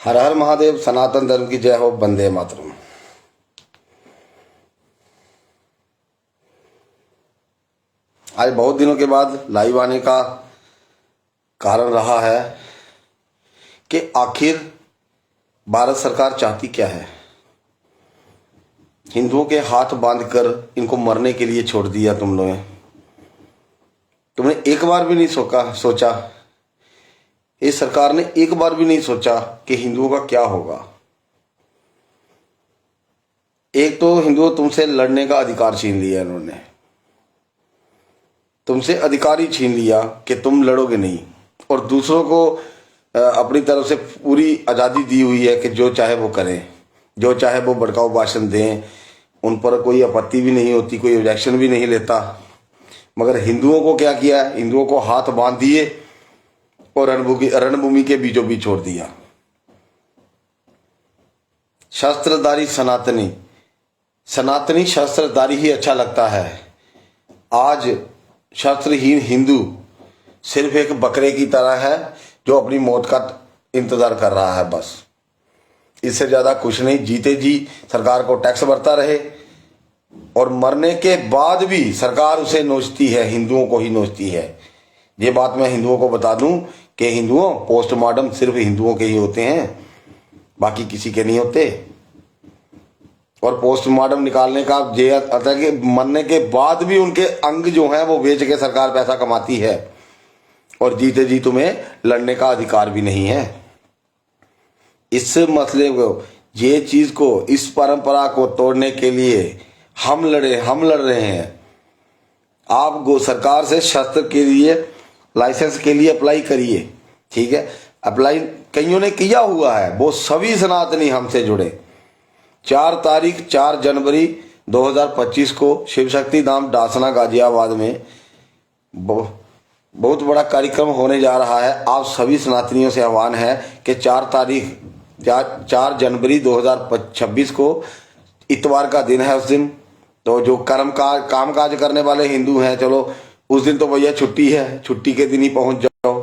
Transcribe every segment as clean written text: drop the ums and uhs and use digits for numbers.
हर हर महादेव, सनातन धर्म की जय हो, वंदे मातरम। आज बहुत दिनों के बाद लाइव आने का कारण रहा है कि आखिर भारत सरकार चाहती क्या है। हिंदुओं के हाथ बांधकर इनको मरने के लिए छोड़ दिया तुम लोगों ने। तुमने एक बार भी नहीं सोचा, इस सरकार ने एक बार भी नहीं सोचा कि हिंदुओं का क्या होगा। एक तो हिंदुओं तुमसे लड़ने का अधिकार छीन लिया इन्होंने, तुमसे अधिकार ही छीन लिया कि तुम लड़ोगे नहीं, और दूसरों को अपनी तरफ से पूरी आज़ादी दी हुई है कि जो चाहे वो करें, जो चाहे वो भड़काऊ भाषण दें, उन पर कोई आपत्ति भी नहीं होती, कोई ऑब्जेक्शन भी नहीं लेता। मगर हिंदुओं को क्या किया, हिंदुओं को हाथ बांध दिए और रणभूमि के बीचों बीच छोड़ दिया। शस्त्रधारी सनातनी शस्त्रधारी ही अच्छा लगता है। आज शस्त्रहीन हिंदू सिर्फ एक बकरे की तरह है जो अपनी मौत का इंतजार कर रहा है, बस इससे ज्यादा कुछ नहीं। जीते जी सरकार को टैक्स भरता रहे और मरने के बाद भी सरकार उसे नोचती है, हिंदुओं को ही नोचती है। ये बात मैं हिंदुओं को बता दूं कि हिंदुओं, पोस्टमार्टम सिर्फ हिंदुओं के ही होते हैं, बाकी किसी के नहीं होते। और पोस्टमार्टम निकालने का ये अर्थ है कि मरने के बाद भी उनके अंग जो हैं वो बेच के सरकार पैसा कमाती है, और जीते जी तुम्हें लड़ने का अधिकार भी नहीं है। इस मसले को, ये चीज को, इस परंपरा को तोड़ने के लिए हम लड़ रहे हैं। आप सरकार से शस्त्र के लिए, लाइसेंस के लिए अप्लाई करिए, ठीक है। अप्लाई कईयों ने किया हुआ है, वो सभी सनातनी हमसे जुड़े। 4 जनवरी 2025 को शिव शक्ति धाम डासना गाजियाबाद में बहुत बड़ा कार्यक्रम होने जा रहा है। आप सभी सनातनियों से आह्वान है कि 4 जनवरी 2026 को इतवार का दिन है। उस दिन तो जो काम काज करने वाले हिंदू हैं, चलो उस दिन तो भैया छुट्टी है, छुट्टी के दिन ही पहुंच जाओ।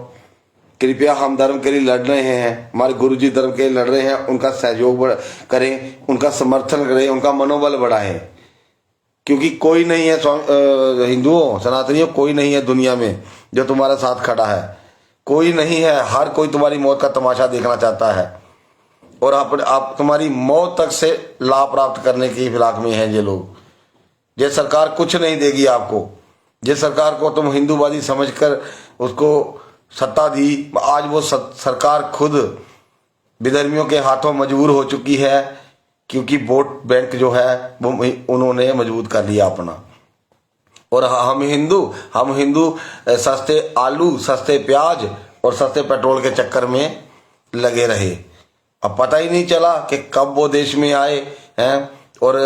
कृपया हम धर्म के लिए लड़ रहे हैं, हमारे गुरुजी धर्म के लिए लड़ रहे हैं, उनका सहयोग करें, उनका समर्थन करें, उनका मनोबल बढ़ाएं। क्योंकि कोई नहीं है हिंदुओं, सनातनियों, कोई नहीं है दुनिया में जो तुम्हारा साथ खड़ा है, कोई नहीं है। हर कोई तुम्हारी मौत का तमाशा देखना चाहता है, और आप तुम्हारी मौत तक से लाभ प्राप्त करने की फिराक में है ये लोग। ये सरकार कुछ नहीं देगी आपको। जिस सरकार को तुम हिंदूवादी समझकर उसको सत्ता दी, आज वो सरकार खुद विधर्मियों के हाथों मजबूर हो चुकी है, क्योंकि वोट बैंक जो है वो उन्होंने मजबूत कर लिया अपना। और हम हिंदू सस्ते आलू, सस्ते प्याज और सस्ते पेट्रोल के चक्कर में लगे रहे। अब पता ही नहीं चला कि कब वो देश में आए हैं, और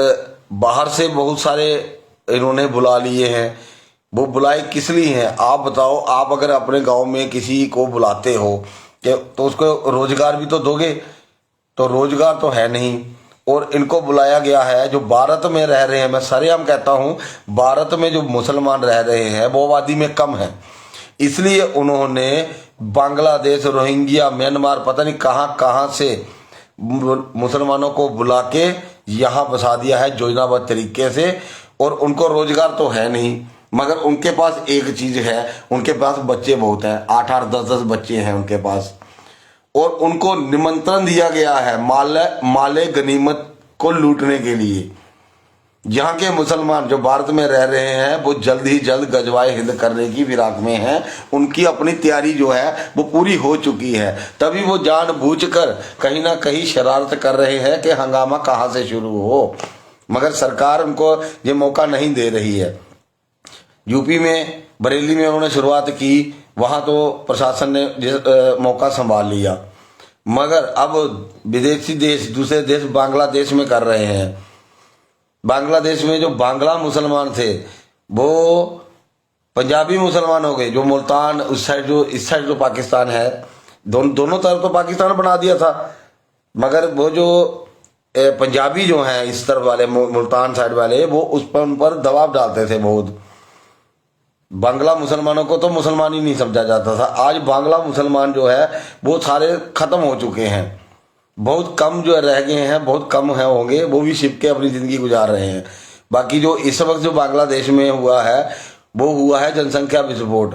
बाहर से बहुत सारे इन्होंने बुला लिए हैं। वो बुलाए किस लिए हैं आप बताओ। आप अगर अपने गांव में किसी को बुलाते हो तो उसको रोजगार भी तो दोगे, तो रोजगार तो है नहीं। और इनको बुलाया गया है जो भारत में रह रहे हैं। मैं सरेआम कहता हूं, भारत में जो मुसलमान रह रहे हैं वो आबादी में कम है, इसलिए उन्होंने बांग्लादेश, रोहिंग्या, म्यांमार, पता नहीं कहां से मुसलमानों को बुला के यहां बसा दिया है योजनाबद्ध तरीके से। और उनको रोजगार तो है नहीं, मगर उनके पास एक चीज है, उनके पास बच्चे बहुत हैं, 8-8, 10-10 बच्चे हैं उनके पास। और उनको निमंत्रण दिया गया है माले गनीमत को लूटने के लिए। यहाँ के मुसलमान जो भारत में रह रहे हैं वो जल्द ही जल्द गजवाए हिंद करने की फिराक में हैं। उनकी अपनी तैयारी जो है वो पूरी हो चुकी है, तभी वो जानबूझकर कहीं ना कहीं शरारत कर रहे हैं कि हंगामा कहाँ से शुरू हो। मगर सरकार उनको ये मौका नहीं दे रही है। यूपी में बरेली में उन्होंने शुरुआत की, वहां तो प्रशासन ने मौका संभाल लिया। मगर अब विदेशी देश, दूसरे देश बांग्लादेश में कर रहे हैं। बांग्लादेश में जो बांग्ला मुसलमान थे वो पंजाबी मुसलमान हो गए। जो मुल्तान उस साइड, जो इस साइड जो पाकिस्तान है, दोनों तरफ तो पाकिस्तान बना दिया था, मगर वो जो पंजाबी जो हैं इस तरफ वाले, मुल्तान साइड वाले, वो उन पर दबाव डालते थे बहुत। बांग्ला मुसलमानों को तो मुसलमान ही नहीं समझा जाता था। आज बांग्ला मुसलमान जो है वो सारे खत्म हो चुके हैं। बहुत कम जो रह गए हैं, बहुत कम है होंगे, वो भी छिप के अपनी जिंदगी गुजार रहे हैं। बाकी जो इस वक्त जो बांग्लादेश में हुआ है वो हुआ है जनसंख्या विस्फोट।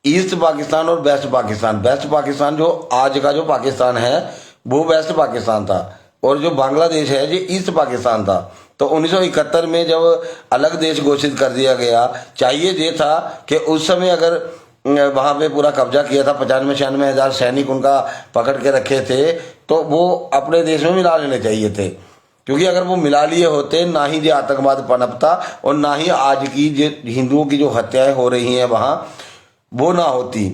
ईस्ट पाकिस्तान और वेस्ट पाकिस्तान, वेस्ट पाकिस्तान जो आज का जो पाकिस्तान है वो वेस्ट पाकिस्तान था, और जो बांग्लादेश है ये ईस्ट पाकिस्तान था। तो 1971 में जब अलग देश घोषित कर दिया गया, चाहिए ये था कि उस समय अगर वहां पे पूरा कब्जा किया था, 95-96 हजार सैनिक उनका पकड़ के रखे थे, तो वो अपने देश में मिला लेने चाहिए थे, क्योंकि अगर वो मिला लिए होते ना ही ये आतंकवाद पनपता और ना ही आज की जो हिंदुओं की जो हत्याएं हो रही हैं वहां वो ना होती।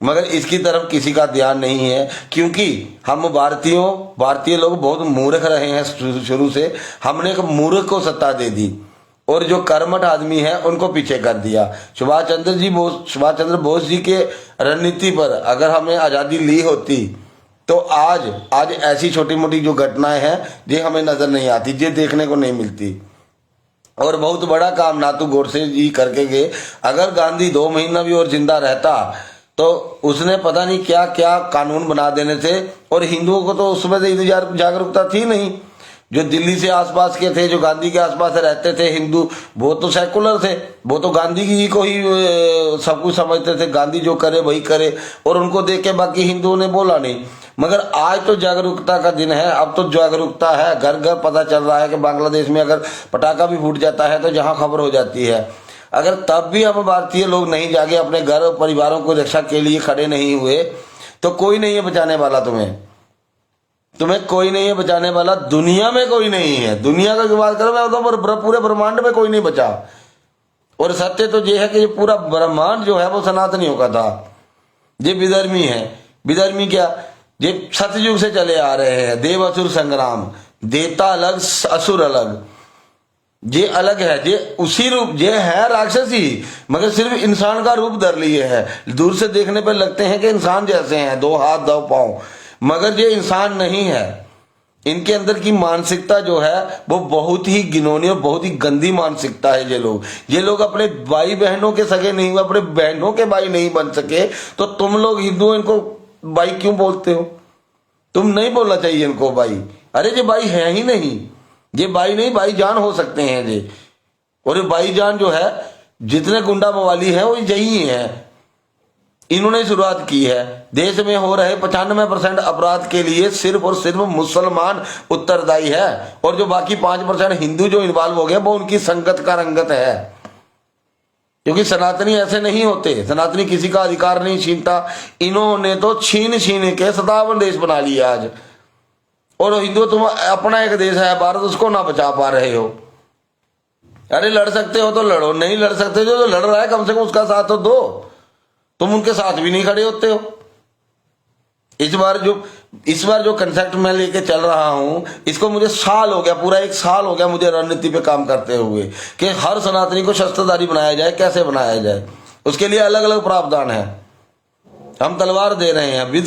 मगर इसकी तरफ किसी का ध्यान नहीं है, क्योंकि हम भारतीय लोग बहुत मूर्ख रहे हैं शुरू से। हमने एक मूर्ख को सत्ता दे दी और जो कर्मठ आदमी है उनको पीछे कर दिया। सुभाष चंद्र बोस जी के रणनीति पर अगर हमें आजादी ली होती तो आज ऐसी छोटी मोटी जो घटनाएं हैं ये हमें नजर नहीं आती, ये देखने को नहीं मिलती। और बहुत बड़ा काम नाथू गोडसे जी करके गए। अगर गांधी 2 महीना भी और जिंदा रहता तो उसने पता नहीं क्या क्या कानून बना देने थे, और हिंदुओं को तो उसमें से इतनी जागरूकता थी नहीं। जो दिल्ली से आसपास के थे, जो गांधी के आसपास रहते थे हिंदू, वो तो सेकुलर थे, वो तो गांधी जी को ही सब कुछ समझते थे, गांधी जो करे वही करे, और उनको देख के बाकी हिंदुओं ने बोला नहीं। मगर आज तो जागरूकता का दिन है, अब तो जागरूकता है, घर घर पता चल रहा है कि बांग्लादेश में अगर पटाखा भी फूट जाता है तो जहां खबर हो जाती है। अगर तब भी हम भारतीय लोग नहीं जागे, अपने घर और परिवारों को रक्षा के लिए खड़े नहीं हुए, तो कोई नहीं है बचाने वाला तुम्हें कोई नहीं है बचाने वाला। दुनिया में कोई नहीं है, दुनिया का बात करो मैं तो पूरे ब्रह्मांड में कोई नहीं बचा। और सत्य तो ये है कि ये पूरा ब्रह्मांड जो है वो सनातनियों का था। ये विधर्मी है। विधर्मी क्या, ये सतयुग से चले आ रहे हैं, देव असुर संग्राम, देवता अलग असुर अलग, ये अलग है, ये उसी रूप, ये है राक्षस ही, मगर सिर्फ इंसान का रूप धर लिए है। दूर से देखने पर लगते हैं कि इंसान जैसे हैं, 2 हाथ 2 पांव, मगर ये इंसान नहीं है। इनके अंदर की मानसिकता जो है वो बहुत ही घिनौनी और बहुत ही गंदी मानसिकता है। ये लोग अपने भाई बहनों के सगे नहीं हुए, अपने बहनों के भाई नहीं बन सके, तो तुम लोग हिंदू इनको भाई क्यों बोलते हो? तुम नहीं बोलना चाहिए इनको भाई। अरे ये भाई है ही नहीं, ये भाई नहीं भाईजान हो सकते हैं ये। और ये भाईजान जो है, जितने गुंडा मवाली है वो यही है, इन्होंने शुरुआत की है। देश में हो रहे 95% अपराध के लिए सिर्फ और सिर्फ मुसलमान उत्तरदायी है, और जो बाकी 5% हिंदू जो इन्वॉल्व हो गए वो उनकी संगत का रंगत है। क्योंकि सनातनी ऐसे नहीं होते, सनातनी किसी का अधिकार नहीं छीनता। इन्होंने तो छीन के 57 देश बना लिया आज, और हिंदू तुम अपना एक देश है भारत, उसको ना बचा पा रहे हो। अरे लड़ सकते हो तो लड़ो, नहीं लड़ सकते जो लड़ रहा है कम से कम उसका साथ तो दो। तुम उनके साथ भी नहीं खड़े होते हो। इस बार जो कंसेप्ट मैं लेके चल रहा हूं, इसको मुझे साल हो गया, पूरा 1 साल हो गया मुझे रणनीति पे काम करते हुए, कि हर सनातनी को शस्त्रधारी बनाया जाए। कैसे बनाया जाए, उसके लिए अलग अलग प्रावधान है। हम तलवार दे रहे हैं विद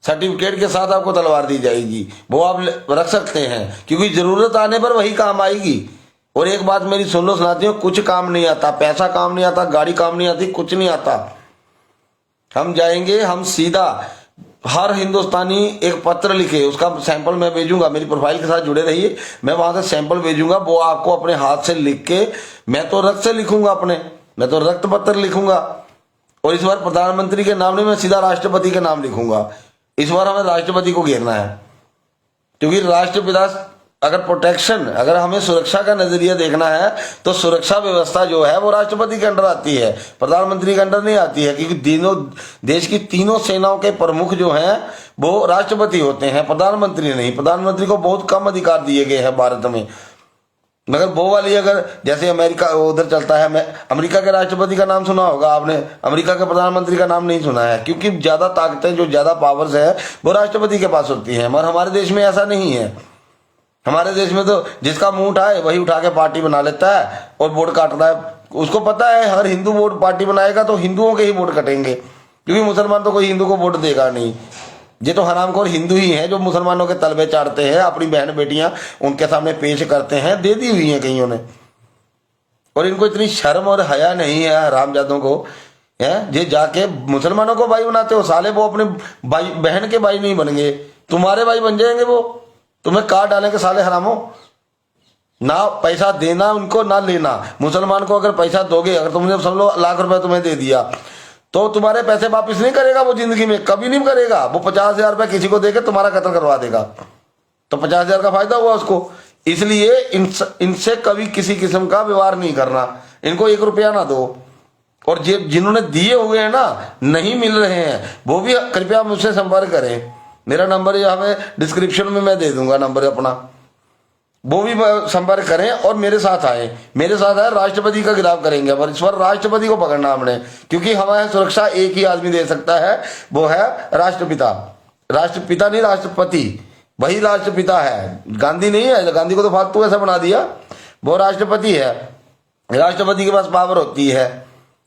सर्टिफिकेट के साथ आपको तलवार दी जाएगी, वो आप रख सकते हैं, क्योंकि जरूरत आने पर वही काम आएगी। और एक बात मेरी सुन लो सनातनियों, कुछ काम नहीं आता, पैसा काम नहीं आता, गाड़ी काम नहीं आती, कुछ नहीं आता। हम जाएंगे, हम सीधा हर हिंदुस्तानी एक पत्र लिखे, उसका सैंपल मैं भेजूंगा, मेरी प्रोफाइल के साथ जुड़े रहिए, मैं वहां से सैंपल भेजूंगा, वो आपको अपने हाथ से लिख के, मैं तो रक्त से लिखूंगा मैं तो रक्त पत्र लिखूंगा। और इस बार प्रधानमंत्री के नाम नहीं, मैं सीधा राष्ट्रपति के नाम लिखूंगा। इस बार हमें राष्ट्रपति को घेरना है, क्योंकि राष्ट्रपिता अगर प्रोटेक्शन, अगर हमें सुरक्षा का नजरिया देखना है तो सुरक्षा व्यवस्था जो है वो राष्ट्रपति के अंडर आती है, प्रधानमंत्री के अंडर नहीं आती है। क्योंकि देश की तीनों सेनाओं के प्रमुख जो हैं वो राष्ट्रपति होते हैं, प्रधानमंत्री नहीं। प्रधानमंत्री को बहुत कम अधिकार दिए गए हैं भारत में। मगर वो वाली, अगर जैसे अमेरिका उधर चलता है, मैं अमेरिका के राष्ट्रपति का नाम सुना होगा आपने, अमेरिका के प्रधानमंत्री का नाम नहीं सुना है, क्योंकि ज्यादा ताकतें, जो ज्यादा पावर्स है वो राष्ट्रपति के पास होती है। मगर हमारे देश में ऐसा नहीं है। हमारे देश में तो जिसका मुंह उठाए वही उठा के पार्टी बना लेता है और वोट काट रहा है। उसको पता है हर हिंदू वोट पार्टी बनाएगा तो हिंदुओं के ही वोट कटेंगे, क्योंकि मुसलमान तो कोई हिंदू को वोट देगा नहीं। ये तो हरामखोर हिंदू ही हैं जो मुसलमानों के तलबे चाटते हैं, अपनी बहन बेटियां उनके सामने पेश करते हैं, दे दी हुई हैं कईयों ने। और इनको इतनी शर्म और हया नहीं है हरामजादों को, है ये जाके मुसलमानों को भाई बनाते हो। साले वो अपने भाई बहन के भाई नहीं बन गए, तुम्हारे भाई बन जाएंगे वो, तुम्हें काट डालेंगे साले हरामो। ना पैसा देना उनको ना लेना। मुसलमान को अगर पैसा दोगे, अगर तुमने समझ लो लाख रुपए तुम्हें दे दिया, तो तुम्हारे पैसे वापिस नहीं करेगा वो, जिंदगी में कभी नहीं करेगा वो। 50,000 रुपए किसी को देके तुम्हारा कत्ल करवा देगा, तो 50,000 का फायदा हुआ उसको। इसलिए इनसे कभी किसी किस्म का व्यवहार नहीं करना, इनको 1 रुपया ना दो। और जिन्होंने दिए हुए हैं ना, नहीं मिल रहे हैं, वो भी कृपया मुझसे संपर्क करें। मेरा नंबर यहाँ पे डिस्क्रिप्शन में मैं दे दूंगा नंबर अपना, वो भी संपर्क करें और मेरे साथ आए। मेरे साथ आए, राष्ट्रपति का गिरफ्तार करेंगे, पर इस बार राष्ट्रपति को पकड़ना हमने, क्योंकि हमारी सुरक्षा एक ही आदमी दे सकता है, वो है राष्ट्रपिता। राष्ट्रपिता नहीं, राष्ट्रपति, वही राष्ट्रपिता है, गांधी नहीं है। गांधी को तो फालतू ऐसा बना दिया, वो राष्ट्रपति है। राष्ट्रपति के पास पावर होती है,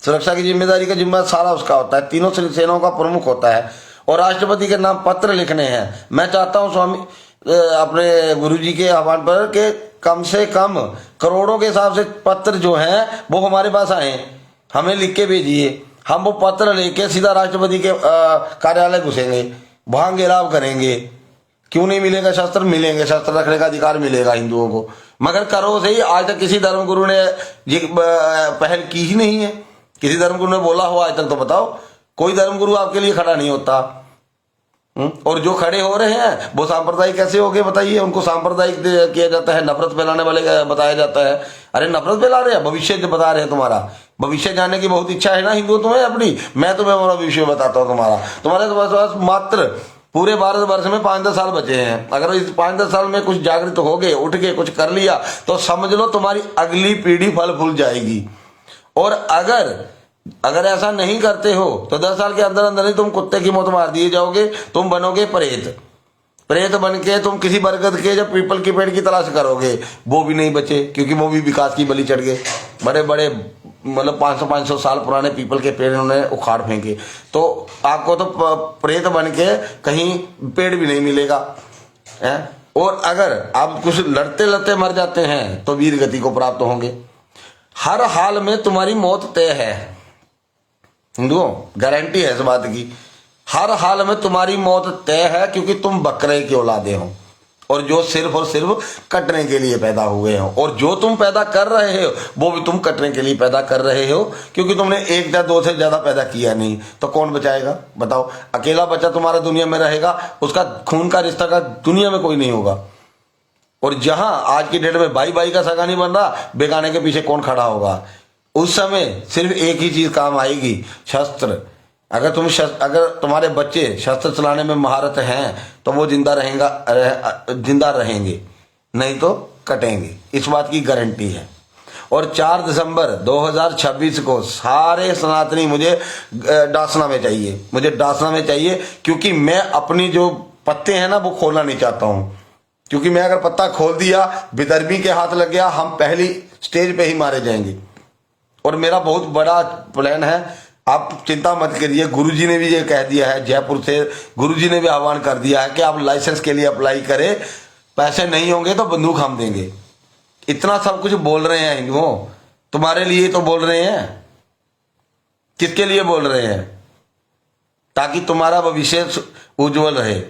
सुरक्षा की जिम्मेदारी का जिम्मा सारा उसका होता है, तीनों सेनाओं का प्रमुख होता है। और राष्ट्रपति के नाम पत्र लिखने हैं। मैं चाहता हूं स्वामी अपने गुरुजी के आह्वान पर कि कम से कम करोड़ों के हिसाब से पत्र जो हैं वो हमारे पास आए, हमें लिख के भेजिए। हम वो पत्र लेके सीधा राष्ट्रपति के कार्यालय घुसेंगे, वहां घेराव करेंगे। क्यों नहीं मिलेगा शस्त्र? मिलेंगे, शस्त्र रखने का अधिकार मिलेगा हिंदुओं को, मगर करो सही। आज तक किसी धर्मगुरु ने ये पहल की ही नहीं है। किसी धर्मगुरु ने बोला हो आज तक तो बताओ? कोई धर्मगुरु आपके लिए खड़ा नहीं होता। और जो खड़े हो रहे हैं वो सांप्रदायिक कैसे हो गए बताइए? उनको सांप्रदायिक किया जाता है, नफरत फैलाने वाले बताया जाता है। अरे नफरत फैला रहे हैं, भविष्य बता रहे हैं। तुम्हारा भविष्य जानने की बहुत इच्छा है ना हिंदू तुम्हें अपनी, मैं तुम्हें हमारा भविष्य बताता हूँ। तुम्हारे पास मात्र पूरे भारतवर्ष में 5-10 साल बचे हैं। अगर इस 5-10 साल में कुछ जागृत हो गए, उठ के कुछ कर लिया, तो समझ लो तुम्हारी अगली पीढ़ी फल फूल जाएगी। और अगर ऐसा नहीं करते हो तो 10 साल के अंदर अंदर ही तुम कुत्ते की मौत मार दिए जाओगे। तुम बनोगे प्रेत बन के तुम किसी बरगद के जब पीपल के पेड़ की तलाश करोगे, वो भी नहीं बचे, क्योंकि वो भी विकास की बलि चढ़ गए। बड़े बड़े मतलब 500 साल पुराने पीपल के पेड़ उन्होंने उखाड़ फेंके, तो आपको तो प्रेत बन के कहीं पेड़ भी नहीं मिलेगा है? और अगर आप कुछ लड़ते लड़ते मर जाते हैं तो वीर गति को प्राप्त होंगे। हर हाल में तुम्हारी मौत तय है हिंदुओं, गारंटी है इस बात की। हर हाल में तुम्हारी मौत तय है, क्योंकि तुम बकरे के औलादे हो, और जो सिर्फ और सिर्फ कटने के लिए पैदा हुए हो। और जो तुम पैदा कर रहे हो वो भी तुम कटने के लिए पैदा कर रहे हो, क्योंकि तुमने 1 या 2 से ज्यादा पैदा किया नहीं। तो कौन बचाएगा बताओ? अकेला बच्चा तुम्हारा दुनिया में रहेगा, उसका खून का रिश्ता का दुनिया में कोई नहीं होगा। और जहां आज की डेट में भाई का सगा नहीं बन रहा, बेगाने के पीछे कौन खड़ा होगा? उस समय सिर्फ एक ही चीज काम आएगी, शस्त्र। अगर तुम्हारे बच्चे शस्त्र चलाने में महारत हैं तो वो जिंदा रहेंगे, नहीं तो कटेंगे, इस बात की गारंटी है। और 4 दिसंबर 2026 को सारे सनातनी मुझे डासना में चाहिए, क्योंकि मैं अपनी जो पत्ते हैं ना वो खोलना नहीं चाहता हूं। क्योंकि मैं अगर पत्ता खोल दिया, विदर्भी के हाथ लग गया, हम पहली स्टेज पे ही मारे जाएंगे। और मेरा बहुत बड़ा प्लान है, आप चिंता मत करिए। गुरुजी ने भी ये कह दिया है, जयपुर से गुरुजी ने भी आह्वान कर दिया है कि आप लाइसेंस के लिए अप्लाई करें, पैसे नहीं होंगे तो बंदूक हम देंगे। इतना सब कुछ बोल रहे हैं हिंदुओं, तुम्हारे लिए तो बोल रहे हैं। किसके लिए बोल रहे हैं? ताकि तुम्हारा भविष्य उज्जवल रहे।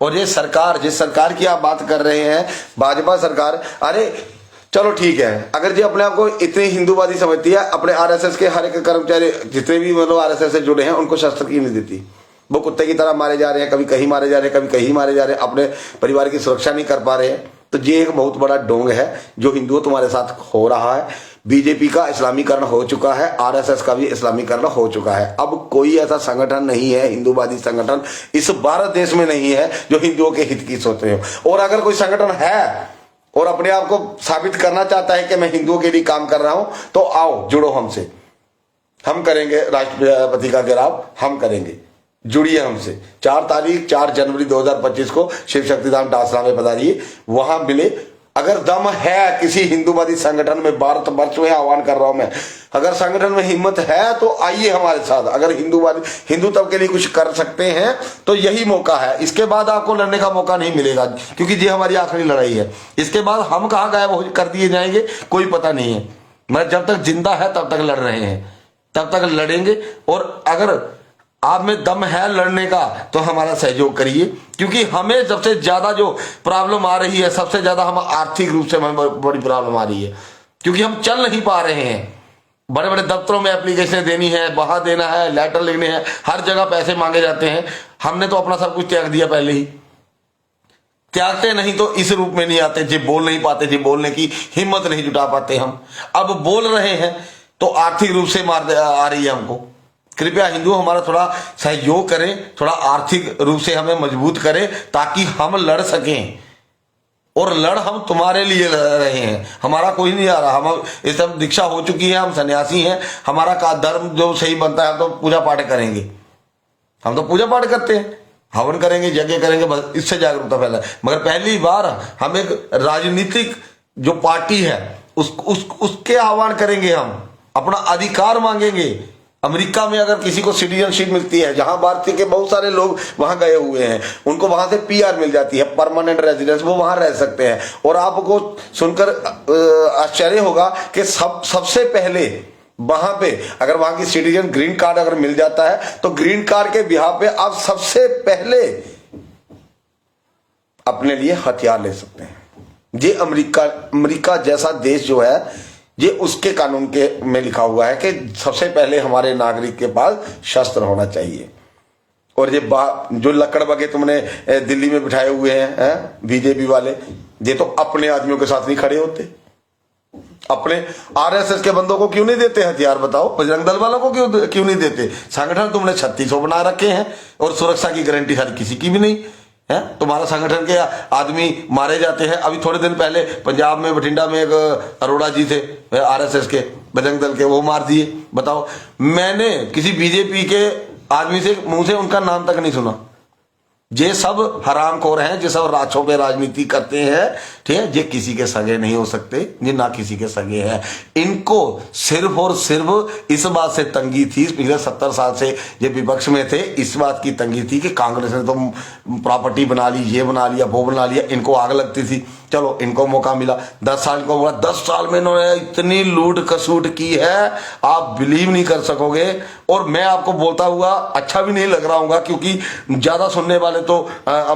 और ये सरकार, जिस सरकार की आप बात कर रहे हैं, भाजपा सरकार, अरे चलो ठीक है, अगर जी अपने आप को इतनी हिंदूवादी समझती है, अपने आरएसएस के हर एक कर्मचारी जितने भी मतलब आरएसएस से जुड़े हैं उनको शस्त्र की नहीं देती। वो कुत्ते की तरह मारे जा रहे हैं, कभी कहीं मारे जा रहे हैं, कभी कहीं मारे जा रहे हैं, अपने परिवार की सुरक्षा नहीं कर पा रहे हैं। तो ये एक बहुत बड़ा डोंग है जो हिंदुओं तुम्हारे साथ हो रहा है। बीजेपी का इस्लामीकरण हो चुका है, आरएसएस का भी इस्लामीकरण हो चुका है। अब कोई ऐसा संगठन नहीं है, हिंदूवादी संगठन इस भारत देश में नहीं है जो हिंदुओं के हित की सोचते हो। और अगर कोई संगठन है और अपने आप को साबित करना चाहता है कि मैं हिंदुओं के लिए काम कर रहा हूं, तो आओ जुड़ो हमसे, हम करेंगे राष्ट्रपति का घेराव, हम करेंगे, जुड़िए हमसे। 4 जनवरी 2025 को शिव शक्तिधाम डासना में पधारिए, वहां मिले। अगर दम है किसी हिंदूवादी संगठन में, भारत वर्ष में आह्वान कर रहा हूं मैं, अगर संगठन में हिम्मत है तो आइए हमारे साथ। अगर हिंदुत्व के लिए कुछ कर सकते हैं तो यही मौका है। इसके बाद आपको लड़ने का मौका नहीं मिलेगा, क्योंकि ये हमारी आखिरी लड़ाई है। इसके बाद हम कहां गायब कर दिए जाएंगे कोई पता नहीं है। मैं जब तक जिंदा है तब तक लड़ रहे हैं, तब तक लड़ेंगे। और अगर आप में दम है लड़ने का तो हमारा सहयोग करिए, क्योंकि हमें सबसे ज्यादा जो प्रॉब्लम आ रही है, सबसे ज्यादा हम आर्थिक रूप से हमें बड़ी प्रॉब्लम आ रही है, क्योंकि हम चल नहीं पा रहे हैं। बड़े बड़े दफ्तरों में एप्लीकेशन देनी है, वहां देना है, लेटर लिखने हैं, हर जगह पैसे मांगे जाते हैं। हमने तो अपना सब कुछ त्याग दिया पहले ही। त्यागते नहीं तो इस रूप में नहीं आते, जी बोल नहीं पाते, जी बोलने की हिम्मत नहीं जुटा पाते हम। अब बोल रहे हैं तो आर्थिक रूप से मार आ रही है हमको। कृपया हिंदू हमारा थोड़ा सहयोग करें, थोड़ा आर्थिक रूप से हमें मजबूत करें, ताकि हम लड़ सकें। और लड़ हम तुम्हारे लिए लड़ रहे हैं, हमारा कोई नहीं आ रहा। हम ये सब दीक्षा हो चुकी है, हम सन्यासी हैं। हमारा का धर्म जो सही बनता है, हम तो पूजा पाठ करेंगे, हम तो पूजा पाठ करते हैं, हवन करेंगे, यज्ञ करेंगे, बस इससे जागरूकता फैला। मगर पहली बार हम एक राजनीतिक जो पार्टी है उसके आह्वान करेंगे, हम अपना अधिकार मांगेंगे। अमेरिका में अगर किसी को सिटीजनशिप मिलती है, जहां भारतीय के बहुत सारे लोग वहां गए हुए हैं, उनको वहां से पीआर मिल जाती है, परमानेंट रेजिडेंस, वो वहां रह सकते हैं। और आपको सुनकर आश्चर्य होगा कि सबसे पहले वहां पे अगर वहां की सिटीजन ग्रीन कार्ड अगर मिल जाता है, तो ग्रीन कार्ड के बिहाफ पे आप सबसे पहले अपने लिए हथियार ले सकते हैं। ये अमेरिका जैसा देश जो है, ये उसके कानून के में लिखा हुआ है कि सबसे पहले हमारे नागरिक के पास शस्त्र होना चाहिए। और ये जो लकड़ बगे तुमने दिल्ली में बिठाए हुए हैं बीजेपी वाले, ये तो अपने आदमियों के साथ नहीं खड़े होते। अपने आरएसएस के बंदों को क्यों नहीं देते हथियार, बताओ? बजरंग दल वालों को क्यों नहीं देते? संगठन तुमने 3600 बना रखे हैं और सुरक्षा की गारंटी हर किसी की भी नहीं है। तुम्हारा संगठन के आदमी मारे जाते हैं। अभी थोड़े दिन पहले पंजाब में बठिंडा में एक अरोड़ा जी थे आरएसएस के, बजरंग दल के, वो मार दिए। बताओ, मैंने किसी बीजेपी के आदमी से मुंह से उनका नाम तक नहीं सुना। ये सब हरामखोर हैं, ये सब राछों पे राजनीति करते हैं, ठीक है। ये किसी के सगे नहीं हो सकते, ये ना किसी के सगे हैं। इनको सिर्फ और सिर्फ इस बात से तंगी थी, पिछले 70 साल से ये विपक्ष में थे, इस बात की तंगी थी कि कांग्रेस ने तो प्रॉपर्टी बना ली, ये बना लिया, वो बना लिया, इनको आग लगती थी। चलो इनको मौका मिला, 10 साल को हुआ, 10 साल में इन्होंने इतनी लूट खसूट की है, आप बिलीव नहीं कर सकोगे। और मैं आपको बोलता हुआ अच्छा भी नहीं लग रहा हूँ, क्योंकि ज्यादा सुनने वाले तो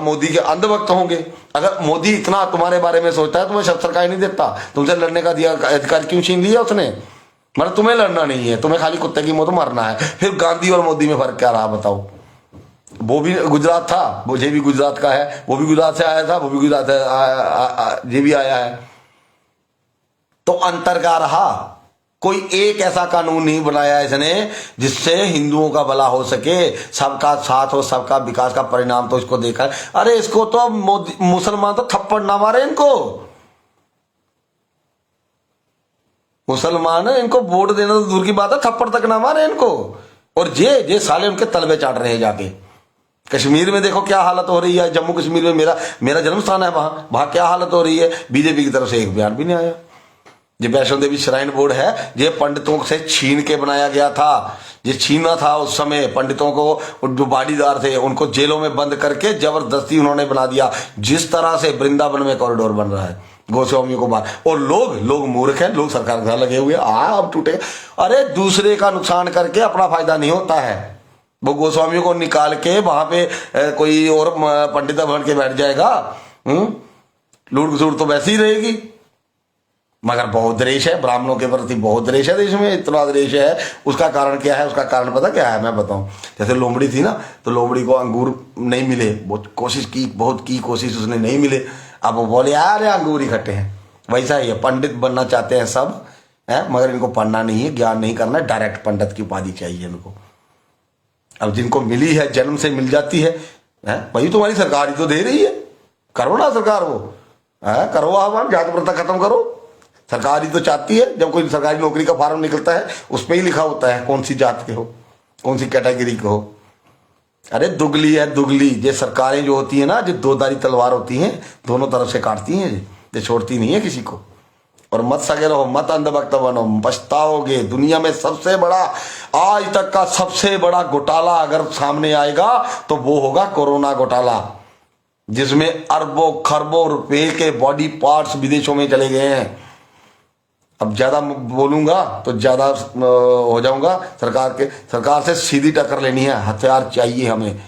मोदी के अंधभक्त होंगे। अगर मोदी इतना तुम्हारे बारे में सोचता है, तुम्हें शस्त्र का ही नहीं देता, तुमसे लड़ने का अधिकार क्यों छीन लिया उसने? मतलब तुम्हें लड़ना नहीं है, तुम्हें खाली कुत्ते की मौत मरना है। फिर गांधी और मोदी में फर्क क्या रहा, बताओ? वो भी गुजरात था, वो ये भी गुजरात का है, वो भी गुजरात से आया था, वो भी गुजरात से ये भी आया है। तो अंतर क्या रहा? कोई एक ऐसा कानून नहीं बनाया इसने जिससे हिंदुओं का भला हो सके, सबका साथ हो, सबका विकास का परिणाम तो इसको देखा है। अरे इसको तो मुसलमान तो थप्पड़ ना मारे, इनको मुसलमान है, इनको वोट देना तो दूर की बात है, थप्पड़ तक ना मारे इनको। और ये साले उनके तलवे चाट रहे हैं जाके। कश्मीर में देखो क्या हालत हो रही है, जम्मू कश्मीर में मेरा जन्म स्थान है, वहां क्या हालत हो रही है। बीजेपी की तरफ से एक बयान भी नहीं आया। ये वैष्णो देवी श्राइन बोर्ड है, ये पंडितों से छीन के बनाया गया था। ये छीना था उस समय पंडितों को, जो बाड़ीदार थे उनको जेलों में बंद करके जबरदस्ती उन्होंने बना दिया। जिस तरह से वृंदावन में कॉरिडोर बन रहा है, गोस्वामियों को मार, और लोग मूर्ख हैं, लोग सरकार के साथ लगे हुए, अब टूटे। अरे दूसरे का नुकसान करके अपना फायदा नहीं होता है। वो गोस्वामियों को निकाल के वहां पे कोई और पंडित बन के बैठ जाएगा, लूट खसूट तो वैसी ही रहेगी। मगर बहुत द्वेष है ब्राह्मणों के प्रति, बहुत द्वेष है देश में, इतना द्वेष है। उसका कारण क्या है? उसका कारण पता क्या है? मैं बताऊं। जैसे लोमड़ी थी ना, तो लोमड़ी को अंगूर नहीं मिले, बहुत कोशिश की, बहुत की कोशिश, उसने नहीं मिले। अब वो बोले यार अंगूर इकट्ठे हैं। वैसा ही है, पंडित बनना चाहते हैं सब है, मगर इनको पढ़ना नहीं है, ज्ञान नहीं करना है, डायरेक्ट पंडित की उपाधि चाहिए इनको। अब जिनको मिली है, जन्म से मिल जाती है, वही तुम्हारी सरकार ही तो दे रही है। करो ना सरकार, वो करो आह्वान, जात प्रथा खत्म करो। सरकार ही तो चाहती है, जब कोई सरकारी नौकरी का फॉर्म निकलता है उस पर ही लिखा होता है कौन सी जात के हो, कौन सी कैटेगरी के हो। अरे दुगली है दुगली। ये सरकारें जो होती है ना, जो दो-धारी तलवार होती हैं, दोनों तरफ से काटती हैं, ये छोड़ती नहीं है किसी को। और मत सगे रहो, मत अंधभक्त बनो, पछताओगे। दुनिया में सबसे बड़ा, आज तक का सबसे बड़ा घोटाला अगर सामने आएगा तो वो होगा कोरोना घोटाला, जिसमें अरबों खरबों रुपए के बॉडी पार्ट्स विदेशों में चले गए हैं। अब ज्यादा बोलूंगा तो ज्यादा हो जाऊंगा। सरकार से सीधी टक्कर लेनी है, हथियार चाहिए हमें।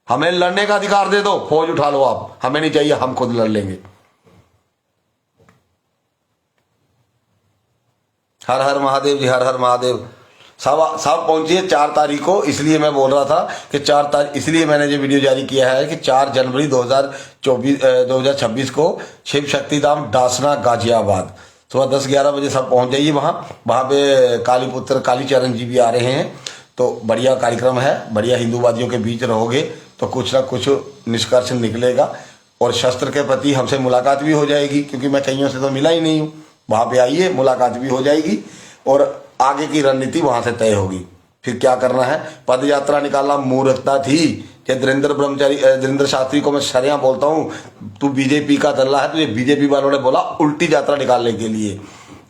हमें लड़ने का अधिकार दे दो, फौज उठा लो आप, हमें नहीं चाहिए, हम खुद लड़ लेंगे। हर हर महादेव जी, हर हर महादेव। सब पहुंचिए 4 तारीख को। इसलिए मैं बोल रहा था कि 4 तारीख, इसलिए मैंने ये वीडियो जारी किया है कि 4 जनवरी 2026 को शिव शक्ति धाम डासना गाजियाबाद सुबह 10-11 बजे सब पहुंच जाइए वहां पे काली पुत्र कालीचरण जी भी आ रहे हैं। तो बढ़िया कार्यक्रम है, बढ़िया हिंदूवादियों के बीच रहोगे तो कुछ ना कुछ निष्कर्ष निकलेगा। और शस्त्र के प्रति हमसे मुलाकात भी हो जाएगी, क्योंकि मैं कईयों से तो मिला ही नहीं हूँ। वहां पे आइए, मुलाकात भी हो जाएगी और आगे की रणनीति वहां से तय होगी। फिर क्या करना है, पद यात्रा निकालना मूर्खता थी। कि धीरेन्द्र शास्त्री को मैं सरेआम बोलता हूँ, तू बीजेपी का दल्ला है, तुझे बीजेपी वालों ने बोला उल्टी यात्रा निकालने के लिए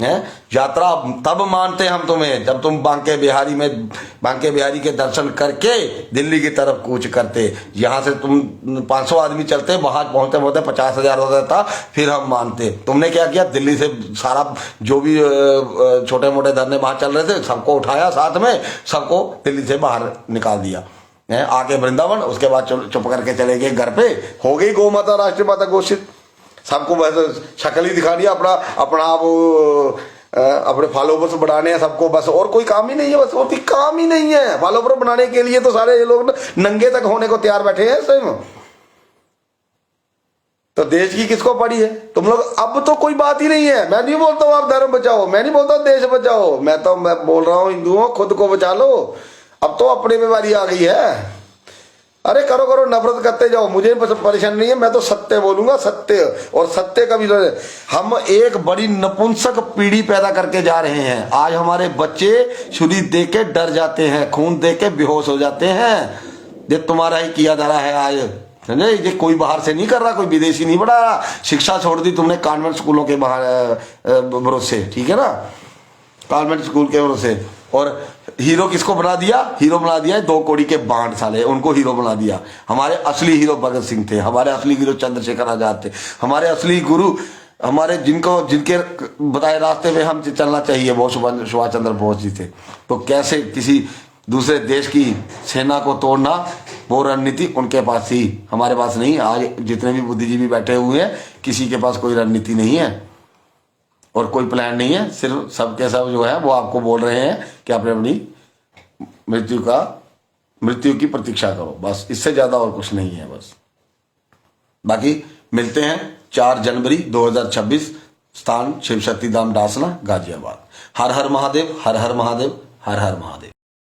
है। यात्रा तब मानते हम तुम्हें जब तुम बांके बिहारी के दर्शन करके दिल्ली की तरफ कूच करते। यहां से तुम 500 आदमी चलते, वहां पहुंचते पहुंचते 50,000 हो जाता, फिर हम मानते। तुमने क्या किया, दिल्ली से सारा जो भी छोटे मोटे धरने वहां चल रहे थे सबको उठाया, साथ में सबको दिल्ली से बाहर निकाल दिया। आगे वृंदावन, उसके बाद चुप करके चले गए घर पे। हो गई गौ माता राष्ट्रीय माता घोषित। सबको बस शक्ल ही दिखानी है, अपना वो अपने फॉलोवर्स बढ़ाने हैं सबको, बस और कोई काम ही नहीं है। बस और कोई काम ही नहीं है। फॉलोवर बनाने के लिए तो सारे ये लोग नंगे तक होने को तैयार बैठे हैं स्वयं। तो देश की किसको पड़ी है तुम लोग? अब तो कोई बात ही नहीं है। मैं नहीं बोलता हूँ आप धर्म बचाओ, मैं नहीं बोलता देश बचाओ, मैं बोल रहा हूँ हिंदुओं खुद को बचा लो। अब तो अपने में बारी आ गई है। अरे करो करो, नफरत करते जाओ, मुझे परेशानी नहीं है। मैं तो सत्य बोलूंगा, सत्य। और सत्य का भी हम एक बड़ी नपुंसक पीढ़ी पैदा करके जा रहे हैं। आज हमारे बच्चे छुरी दे के डर जाते हैं, खून दे के बेहोश हो जाते हैं। ये तुम्हारा ही किया धरा है आज, समझे? ये कोई बाहर से नहीं कर रहा, कोई विदेशी नहीं बढ़ा रहा। शिक्षा छोड़ दी तुमने कॉन्वेंट स्कूलों के भरोसे, ठीक है ना, कॉन्वेंट स्कूल के भरोसे। और हीरो किसको बना दिया? हीरो बना दिया 2 कौड़ी के बांड साले, उनको हीरो बना दिया। हमारे असली हीरो भगत सिंह थे, हमारे असली हीरो चंद्रशेखर आजाद थे, हमारे असली गुरु, हमारे जिनके बताए रास्ते में हम चलना चाहिए, वो सुभाष चंद्र बोस जी थे। तो कैसे किसी दूसरे देश की सेना को तोड़ना, वो रणनीति उनके पास थी, हमारे पास नहीं। आज जितने भी बुद्धिजीवी बैठे हुए हैं, किसी के पास कोई रणनीति नहीं है और कोई प्लान नहीं है। सिर्फ सबके सब जो है वो आपको बोल रहे हैं कि आपने अपनी मृत्यु की प्रतीक्षा करो, बस। इससे ज्यादा और कुछ नहीं है, बस। बाकी मिलते हैं 4 जनवरी 2026, स्थान शिव शक्ति धाम डासना गाजियाबाद। हर हर महादेव, हर हर महादेव, हर हर महादेव।